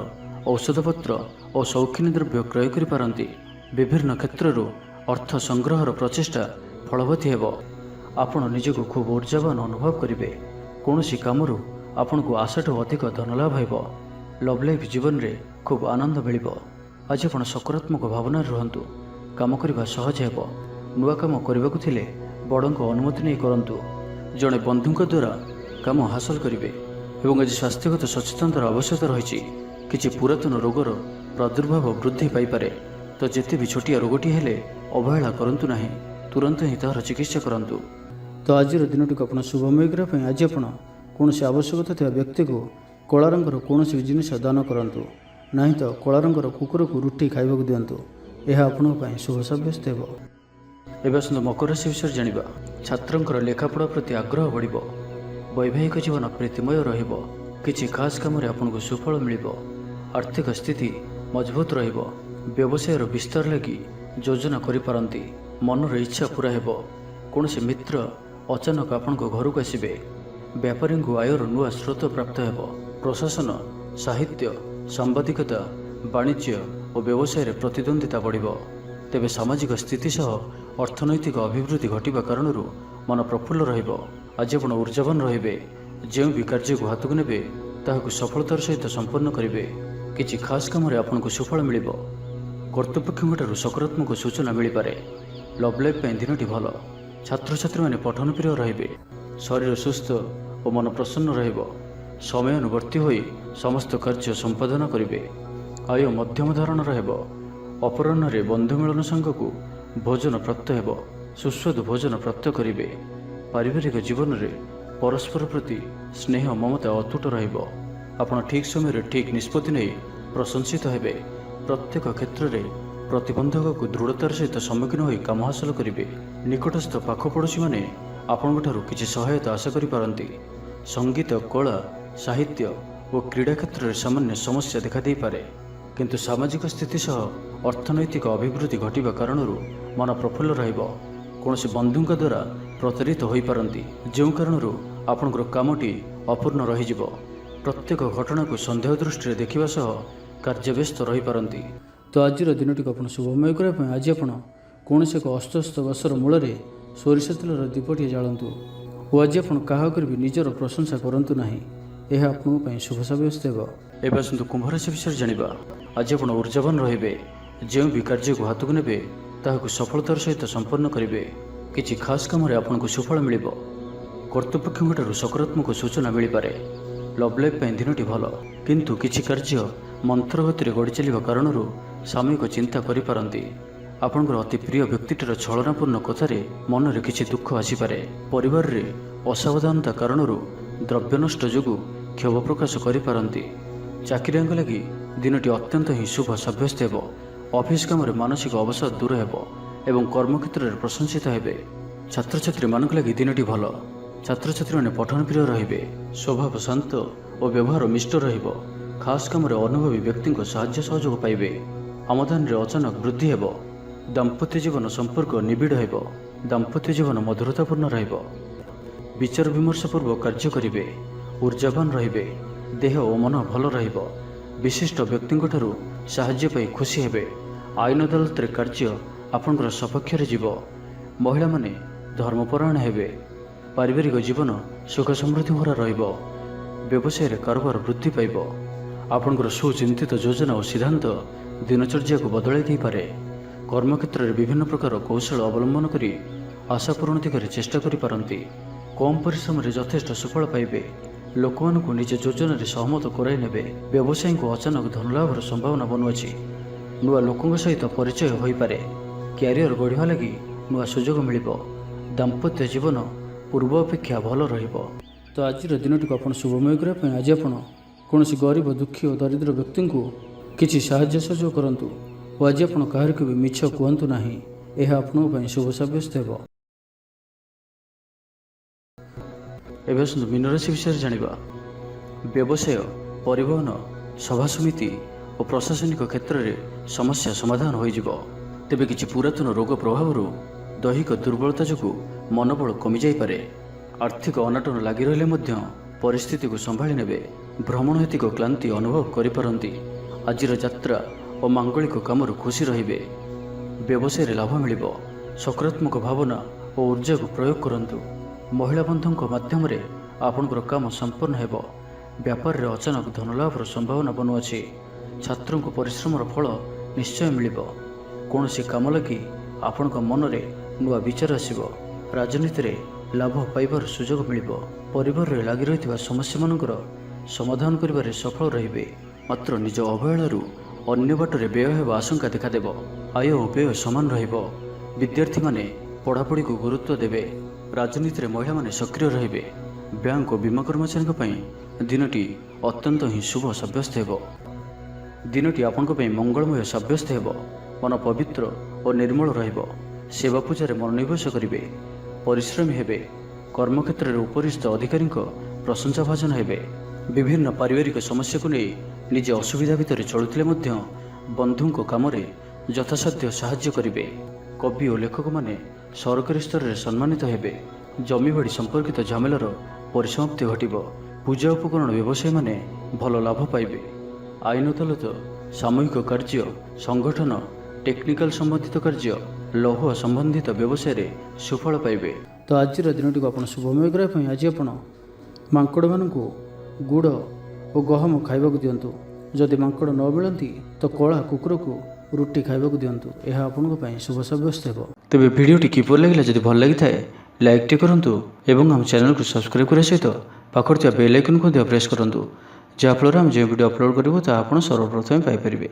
ଔଷଧପତ୍ର ଓ ସୌଖିନୀ ଦ୍ରବ୍ୟ କ୍ରୟ କରିପାରନ୍ତି। ବିଭିନ୍ନ କ୍ଷେତ୍ରରୁ ଅର୍ଥ ସଂଗ୍ରହର ପ୍ରଚେଷ୍ଟା ଫଳବତୀ ହେବ। ଆପଣ ନିଜକୁ ଖୁବ୍ ଉର୍ଜାବାନ ଅନୁଭବ କରିବେ। କୌଣସି କାମରୁ ଆପଣଙ୍କୁ ଆଶାଠୁ ଅଧିକ ଧନଲାଭ ହେବ। ଲଭ୍ ଲାଇଫ୍ ଜୀବନରେ ଖୁବ୍ ଆନନ୍ଦ ମିଳିବ। ଆଜି ଆପଣ ସକାରାତ୍ମକ ଭାବନାରେ ରୁହନ୍ତୁ। କାମ କରିବା ସହଜ ହେବ। ନୂଆ କାମ କରିବାକୁ ଥିଲେ ବଡ଼ଙ୍କ ଅନୁମତି ନେଇ କରନ୍ତୁ। ଜଣେ ବନ୍ଧୁଙ୍କ ଦ୍ୱାରା କାମ ହାସଲ କରିବେ ଏବଂ ଆଜି ସ୍ୱାସ୍ଥ୍ୟଗତ ସଚେତନତାର ଆବଶ୍ୟକତା ରହିଛି। କିଛି ପୁରାତନ ରୋଗର ପ୍ରାଦୁର୍ଭାବ ବୃଦ୍ଧି ପାଇପାରେ। ତ ଯେତେ ବି ଛୋଟିଆ ରୋଗଟି ହେଲେ ଅବହେଳା କରନ୍ତୁ ନାହିଁ। ତୁରନ୍ତ ହିଁ ତାହାର ଚିକିତ୍ସା କରନ୍ତୁ। ତ ଆଜିର ଦିନଟିକୁ ଆପଣ ଶୁଭମୟ କରିବା ପାଇଁ ଆଜି ଆପଣ କୌଣସି ଆବଶ୍ୟକତା ଥିବା ବ୍ୟକ୍ତିକୁ କଳା ରଙ୍ଗର କୌଣସି ଜିନିଷ ଦାନ କରନ୍ତୁ। ନାହିଁ ତ କଳା ରଙ୍ଗର କୁକୁରକୁ ରୁଟି ଖାଇବାକୁ ଦିଅନ୍ତୁ। ଏହା ଆପଣଙ୍କ ପାଇଁ ଶୁଭ ସାବ୍ୟସ୍ତ ହେବ। ଏବେ ଆସନ୍ତୁ ମକର ରାଶି ବିଷୟରେ ଜାଣିବା। ଛାତ୍ରଙ୍କର ଲେଖାପଢ଼ା ପ୍ରତି ଆଗ୍ରହ ବଢ଼ିବ। ବୈବାହିକ ଜୀବନ ପ୍ରୀତିମୟ ରହିବ। କିଛି ଖାସ୍ କାମରେ ଆପଣଙ୍କୁ ସୁଫଳ ମିଳିବ। ଆର୍ଥିକ ସ୍ଥିତି ମଜବୁତ ରହିବ। ବ୍ୟବସାୟର ବିସ୍ତାର ଲାଗି ଯୋଜନା କରିପାରନ୍ତି। ମନର ଇଚ୍ଛା ପୂରା ହେବ। କୌଣସି ମିତ୍ର ଅଚାନକ ଆପଣଙ୍କ ଘରକୁ ଆସିବେ। ବ୍ୟାପାରୀଙ୍କୁ ଆୟର ନୂଆ ସ୍ରୋତ ପ୍ରାପ୍ତ ହେବ। ପ୍ରଶାସନ, ସାହିତ୍ୟ, ସାମ୍ବାଦିକତା, ବାଣିଜ୍ୟ ଓ ବ୍ୟବସାୟରେ ପ୍ରତିଦ୍ୱନ୍ଦ୍ୱିତା ବଢ଼ିବ। ତେବେ ସାମାଜିକ ସ୍ଥିତି ସହ ଅର୍ଥନୈତିକ ଅଭିବୃଦ୍ଧି ଘଟିବା କାରଣରୁ ମନ ପ୍ରଫୁଲ୍ଲ ରହିବ। ଆଜି ଆପଣ ଉର୍ଜାବାନ ରହିବେ। ଯେଉଁ ବି କାର୍ଯ୍ୟକୁ ହାତକୁ ନେବେ ତାହାକୁ ସଫଳତାର ସହିତ ସମ୍ପନ୍ନ କରିବେ। କିଛି ଖାସ୍ କାମରେ ଆପଣଙ୍କୁ ସୁଫଳ ମିଳିବ। କର୍ତ୍ତୃପକ୍ଷଙ୍କଠାରୁ ସକାରାତ୍ମକ ସୂଚନା ମିଳିପାରେ। ଲଭ୍ ଲାଇଫ୍ ପାଇଁ ଦିନଟି ଭଲ। ଛାତ୍ରଛାତ୍ରୀମାନେ ପଠନପ୍ରିୟ ରହିବେ। ଶରୀର ସୁସ୍ଥ ଓ ମନ ପ୍ରସନ୍ନ ରହିବ। ସମୟାନୁବର୍ତ୍ତୀ ହୋଇ ସମସ୍ତ କାର୍ଯ୍ୟ ସମ୍ପାଦନ କରିବେ। ଆୟ ମଧ୍ୟମ ଧରଣର ହେବ। ଅପରାହ୍ନରେ ବନ୍ଧୁ ମିଳନ ସାଙ୍ଗକୁ ଭୋଜନ ପ୍ରାପ୍ତ ହେବ। ସୁସ୍ୱାଦୁ ଭୋଜନ ପ୍ରାପ୍ତ କରିବେ। ପାରିବାରିକ ଜୀବନରେ ପରସ୍ପର ପ୍ରତି ସ୍ନେହ ମମତା ଅତୁଟ ରହିବ। ଆପଣ ଠିକ୍ ସମୟରେ ଠିକ୍ ନିଷ୍ପତ୍ତି ନେଇ ପ୍ରଶଂସିତ ହେବେ। ପ୍ରତ୍ୟେକ କ୍ଷେତ୍ରରେ ପ୍ରତିବନ୍ଧକକୁ ଦୃଢ଼ତାର ସହିତ ସମ୍ମୁଖୀନ ହୋଇ କାମ ହାସଲ କରିବେ। ନିକଟସ୍ଥ ପାଖ ପଡ଼ୋଶୀମାନେ ଆପଣଙ୍କଠାରୁ କିଛି ସହାୟତା ଆଶା କରିପାରନ୍ତି। ସଙ୍ଗୀତ, କଳା, ସାହିତ୍ୟ ଓ କ୍ରୀଡ଼ା କ୍ଷେତ୍ରରେ ସାମାନ୍ୟ ସମସ୍ୟା ଦେଖାଦେଇପାରେ। କିନ୍ତୁ ସାମାଜିକ ସ୍ଥିତି ସହ ଅର୍ଥନୈତିକ ଅଭିବୃଦ୍ଧି ଘଟିବା କାରଣରୁ ମନ ପ୍ରଫୁଲ୍ଲ ରହିବ। କୌଣସି ବନ୍ଧୁଙ୍କ ଦ୍ୱାରା ପ୍ରତାରିତ ହୋଇପାରନ୍ତି, ଯେଉଁ କାରଣରୁ ଆପଣଙ୍କର କାମଟି ଅପୂର୍ଣ୍ଣ ରହିଯିବ। ପ୍ରତ୍ୟେକ ଘଟଣାକୁ ସନ୍ଦେହ ଦୃଷ୍ଟିରେ ଦେଖିବା ସହ କାର୍ଯ୍ୟବ୍ୟସ୍ତ ରହିପାରନ୍ତି। ତ ଆଜିର ଦିନଟିକୁ ଆପଣ ଶୁଭମୟ କରିବା ପାଇଁ ଆଜି ଆପଣ କୌଣସି ଏକ ଅସ୍ତସ୍ତ ଗଛର ମୂଳରେ ସୋରିଷ ତେଲର ଦୀପଟିଏ ଜାଳନ୍ତୁ ଓ ଆଜି ଆପଣ କାହା ଉପରେ ବି ନିଜର ପ୍ରଶଂସା କରନ୍ତୁ ନାହିଁ। ଏହା ଆପଣଙ୍କ ପାଇଁ ଶୁଭ ସାବ୍ୟସ୍ତ ହେବ। ଏବେ ଆସନ୍ତୁ କୁମ୍ଭ ରାଶି ବିଷୟରେ ଜାଣିବା। ଆଜି ଆପଣ ଊର୍ଜାବାନ ରହିବେ। ଯେଉଁ ବି କାର୍ଯ୍ୟକୁ ହାତକୁ ନେବେ ତାହାକୁ ସଫଳତାର ସହିତ ସମ୍ପନ୍ନ କରିବେ। କିଛି ଖାସ୍ କାମରେ ଆପଣଙ୍କୁ ସୁଫଳ ମିଳିବ। କର୍ତ୍ତୃପକ୍ଷଙ୍କଠାରୁ ସକାରାତ୍ମକ ସୂଚନା ମିଳିପାରେ। ଲଭ୍ ଲାଇଫ୍ ପାଇଁ ଦିନଟି ଭଲ, କିନ୍ତୁ କିଛି କାର୍ଯ୍ୟ ମନ୍ଥର ଗତିରେ ଗଡ଼ି ଚାଲିବା କାରଣରୁ ସାମୟିକ ଚିନ୍ତା କରିପାରନ୍ତି। ଆପଣଙ୍କର ଅତି ପ୍ରିୟ ବ୍ୟକ୍ତିଟିର ଛଳନାପୂର୍ଣ୍ଣ କଥାରେ ମନରେ କିଛି ଦୁଃଖ ଆସିପାରେ। ପରିବାରରେ ଅସାବଧାନତା କାରଣରୁ ଦ୍ରବ୍ୟ ନଷ୍ଟ ଯୋଗୁଁ କ୍ଷୋଭ ପ୍ରକାଶ କରିପାରନ୍ତି। ଚାକିରିଆଙ୍କ ଲାଗି ଦିନଟି ଅତ୍ୟନ୍ତ ହିଁ ଶୁଭ ସାବ୍ୟସ୍ତ ହେବ। ଅଫିସ୍ କାମରେ ମାନସିକ ଅବସାଦ ଦୂର ହେବ ଏବଂ କର୍ମକ୍ଷେତ୍ରରେ ପ୍ରଶଂସିତ ହେବେ। ଛାତ୍ରଛାତ୍ରୀମାନଙ୍କ ଲାଗି ଦିନଟି ଭଲ। ଛାତ୍ରଛାତ୍ରୀମାନେ ପଠନ ପ୍ରିୟ ରହିବେ। ସ୍ୱଭାବ ଶାନ୍ତ ଓ ବ୍ୟବହାର ମିଷ୍ଟ ରହିବ। ଖାସ୍ କାମରେ ଅନୁଭବୀ ବ୍ୟକ୍ତିଙ୍କ ସାହାଯ୍ୟ ସହଯୋଗ ପାଇବେ। ଆମଦାନୀରେ ଅଚାନକ ବୃଦ୍ଧି ହେବ। ଦାମ୍ପତ୍ୟ ଜୀବନ ସମ୍ପର୍କ ନିବିଡ଼ ହେବ। ଦାମ୍ପତ୍ୟ ଜୀବନ ମଧୁରତାପୂର୍ଣ୍ଣ ରହିବ। ବିଚାର ବିମର୍ଶ ପୂର୍ବକ କାର୍ଯ୍ୟ କରିବେ। ଊର୍ଜାବାନ ରହିବେ। ଦେହ ଓ ମନ ଭଲ ରହିବ। ବିଶିଷ୍ଟ ବ୍ୟକ୍ତିଙ୍କଠାରୁ ସାହାଯ୍ୟ ପାଇ ଖୁସି ହେବେ। ଆଇନ ଅଦାଲତରେ କାର୍ଯ୍ୟ ଆପଣଙ୍କର ସପକ୍ଷରେ ଯିବ। ମହିଳାମାନେ ଧର୍ମପରାୟଣ ହେବେ। ପାରିବାରିକ ଜୀବନ ସୁଖ ସମୃଦ୍ଧି ଭରା ରହିବ। ବ୍ୟବସାୟରେ କାରବାର ବୃଦ୍ଧି ପାଇବ। ଆପଣଙ୍କର ସୁଚିନ୍ତିତ ଯୋଜନା ଓ ସିଦ୍ଧାନ୍ତ ଦିନଚର୍ଯ୍ୟାକୁ ବଦଳାଇ ଦେଇପାରେ। କର୍ମକ୍ଷେତ୍ରରେ ବିଭିନ୍ନ ପ୍ରକାର କୌଶଳ ଅବଲମ୍ବନ କରି ଆଶା ପୂରଣ ଦିଗରେ ଚେଷ୍ଟା କରିପାରନ୍ତି। କମ୍ ପରିଶ୍ରମରେ ଯଥେଷ୍ଟ ସୁଫଳ ପାଇବେ। ଲୋକମାନଙ୍କୁ ନିଜ ଯୋଜନାରେ ସହମତ କରାଇ ନେବେ। ବ୍ୟବସାୟୀଙ୍କୁ ଅଚାନକ ଧନଲାଭର ସମ୍ଭାବନା ବନୁଅଛି। ନୂଆ ଲୋକଙ୍କ ସହିତ ପରିଚୟ ହୋଇପାରେ। କ୍ୟାରିୟର ଗଢ଼ିବା ଲାଗି ନୂଆ ସୁଯୋଗ ମିଳିବ। ଦାମ୍ପତ୍ୟ ଜୀବନ ପୂର୍ବ ଅପେକ୍ଷା ଭଲ ରହିବ। ତ ଆଜିର ଦିନଟିକୁ ଆପଣ ଶୁଭମୟ କରିବା ପାଇଁ ଆଜି ଆପଣ କୌଣସି ଗରିବ, ଦୁଃଖୀ ଓ ଦରିଦ୍ର ବ୍ୟକ୍ତିଙ୍କୁ କିଛି ସାହାଯ୍ୟ ସହଯୋଗ କରନ୍ତୁ ଓ ଆଜି ଆପଣ କାହାରିକୁ ବି ମିଛ କୁହନ୍ତୁ ନାହିଁ। ଏହା ଆପଣଙ୍କ ପାଇଁ ଶୁଭ ସାବ୍ୟସ୍ତ ହେବ। ଏବେ ଆସନ୍ତୁ ମୀନ ରାଶି ବିଷୟରେ ଜାଣିବା। ବ୍ୟବସାୟ, ପରିବହନ, ସଭାସମିତି ଓ ପ୍ରଶାସନିକ କ୍ଷେତ୍ରରେ ସମସ୍ୟା ସମାଧାନ ହୋଇଯିବ। ତେବେ କିଛି ପୁରାତନ ରୋଗ ପ୍ରଭାବରୁ ଦୈହିକ ଦୁର୍ବଳତା ଯୋଗୁଁ ମନୋବଳ କମିଯାଇପାରେ। ଆର୍ଥିକ ଅନାଟନ ଲାଗି ରହିଲେ ମଧ୍ୟ ପରିସ୍ଥିତିକୁ ସମ୍ଭାଳି ନେବେ। ଭ୍ରମଣ ହେତିକ କ୍ଳାନ୍ତି ଅନୁଭବ କରିପାରନ୍ତି। ଆଜିର ଯାତ୍ରା ଓ ମାଙ୍ଗଳିକ କାମରୁ ଖୁସି ରହିବେ। ବ୍ୟବସାୟରେ ଲାଭ ମିଳିବ। ସକାରାତ୍ମକ ଭାବନା ଓ ଊର୍ଜାକୁ ପ୍ରୟୋଗ କରନ୍ତୁ। ମହିଳା ବନ୍ଧୁଙ୍କ ମାଧ୍ୟମରେ ଆପଣଙ୍କର କାମ ସମ୍ପନ୍ନ ହେବ। ବ୍ୟାପାରରେ ଅଚାନକ ଧନଲାଭର ସମ୍ଭାବନା ବନୁଅଛି। ଛାତ୍ରଙ୍କ ପରିଶ୍ରମର ଫଳ ନିଶ୍ଚୟ ମିଳିବ। କୌଣସି କାମ ଲାଗି ଆପଣଙ୍କ ମନରେ ନୂଆ ବିଚାର ଆସିବ। ରାଜନୀତିରେ ଲାଭ ପାଇବାର ସୁଯୋଗ ମିଳିବ। ପରିବାରରେ ଲାଗି ରହିଥିବା ସମସ୍ୟାମାନଙ୍କର ସମାଧାନ କରିବାରେ ସଫଳ ରହିବେ। ମାତ୍ର ନିଜ ଅବହେଳାରୁ ଅନ୍ୟ ବାଟରେ ବ୍ୟୟ ହେବା ଆଶଙ୍କା ଦେଖାଦେବ। ଆୟ ଓ ବ୍ୟୟ ସମାନ ରହିବ। ବିଦ୍ୟାର୍ଥୀମାନେ ପଢ଼ାପଢ଼ିକୁ ଗୁରୁତ୍ୱ ଦେବେ। ରାଜନୀତିରେ ମହିଳାମାନେ ସକ୍ରିୟ ରହିବେ। ବ୍ୟାଙ୍କ ଓ ବୀମା କର୍ମଚାରୀଙ୍କ ପାଇଁ ଦିନଟି ଅତ୍ୟନ୍ତ ହିଁ ଶୁଭ ସାବ୍ୟସ୍ତ ହେବ। ଦିନଟି ଆପଣଙ୍କ ପାଇଁ ମଙ୍ଗଳମୟ ସାବ୍ୟସ୍ତ ହେବ। ମନ ପବିତ୍ର ଓ ନିର୍ମଳ ରହିବ। ସେବା ପୂଜାରେ ମନୋନିବେଶ କରିବେ। ପରିଶ୍ରମୀ ହେବେ। କର୍ମକ୍ଷେତ୍ରରେ ଉପରିସ୍ଥ ଅଧିକାରୀଙ୍କ ପ୍ରଶଂସାଭାଜନ ହେବେ। ବିଭିନ୍ନ ପାରିବାରିକ ସମସ୍ୟାକୁ ନେଇ ନିଜେ ଅସୁବିଧା ଭିତରେ ଚଳୁଥିଲେ ମଧ୍ୟ ବନ୍ଧୁଙ୍କ କାମରେ ଯଥାସାଧ୍ୟ ସାହାଯ୍ୟ କରିବେ। କବି ଓ ଲେଖକମାନେ ସରକାରୀ ସ୍ତରରେ ସମ୍ମାନିତ ହେବେ। ଜମିବାଡ଼ି ସମ୍ପର୍କିତ ଝାମେଲାର ପରିସମାପ୍ତି ଘଟିବ। ପୂଜା ଉପକରଣ ବ୍ୟବସାୟୀମାନେ ଭଲ ଲାଭ ପାଇବେ। ଆଇନ ଅଦାଲତ, ସାମୂହିକ କାର୍ଯ୍ୟ, ସଂଗଠନ, ଟେକ୍ନିକାଲ ସମ୍ବନ୍ଧିତ କାର୍ଯ୍ୟ, ଲୌହ ସମ୍ବନ୍ଧିତ ବ୍ୟବସାୟରେ ସୁଫଳ ପାଇବେ। ତ ଆଜିର ଦିନଟିକୁ ଆପଣ ଶୁଭମୟ କରିବା ପାଇଁ ଆଜି ଆପଣ ମାଙ୍କଡ଼ମାନଙ୍କୁ ଗୁଡ଼ ଓ ଗହମ ଖାଇବାକୁ ଦିଅନ୍ତୁ। ଯଦି ମାଙ୍କଡ଼ ନ ମିଳନ୍ତି ତ କଳା କୁକୁରକୁ ରୁଟି ଖାଇବାକୁ ଦିଅନ୍ତୁ। ଏହା ଆପଣଙ୍କ ପାଇଁ ଶୁଭ ସାବ୍ୟସ୍ତ ହେବ। ତେବେ ଭିଡ଼ିଓଟି କିପରି ଲାଗିଲା? ଯଦି ଭଲ ଲାଗିଥାଏ ଲାଇକ୍ଟି କରନ୍ତୁ ଏବଂ ଆମ ଚ୍ୟାନେଲକୁ ସବସ୍କ୍ରାଇବ୍ କରିବା ସହିତ ପାଖରେ ଥିବା ବେଲ୍ ଆଇକନ୍କୁ ମଧ୍ୟ ପ୍ରେସ୍ କରନ୍ତୁ, ଯାହାଫଳରେ ଆମେ ଯେଉଁ ଭିଡ଼ିଓ ଅପଲୋଡ଼ କରିବୁ ତାହା ଆପଣ ସର୍ବପ୍ରଥମେ ପାଇପାରିବେ।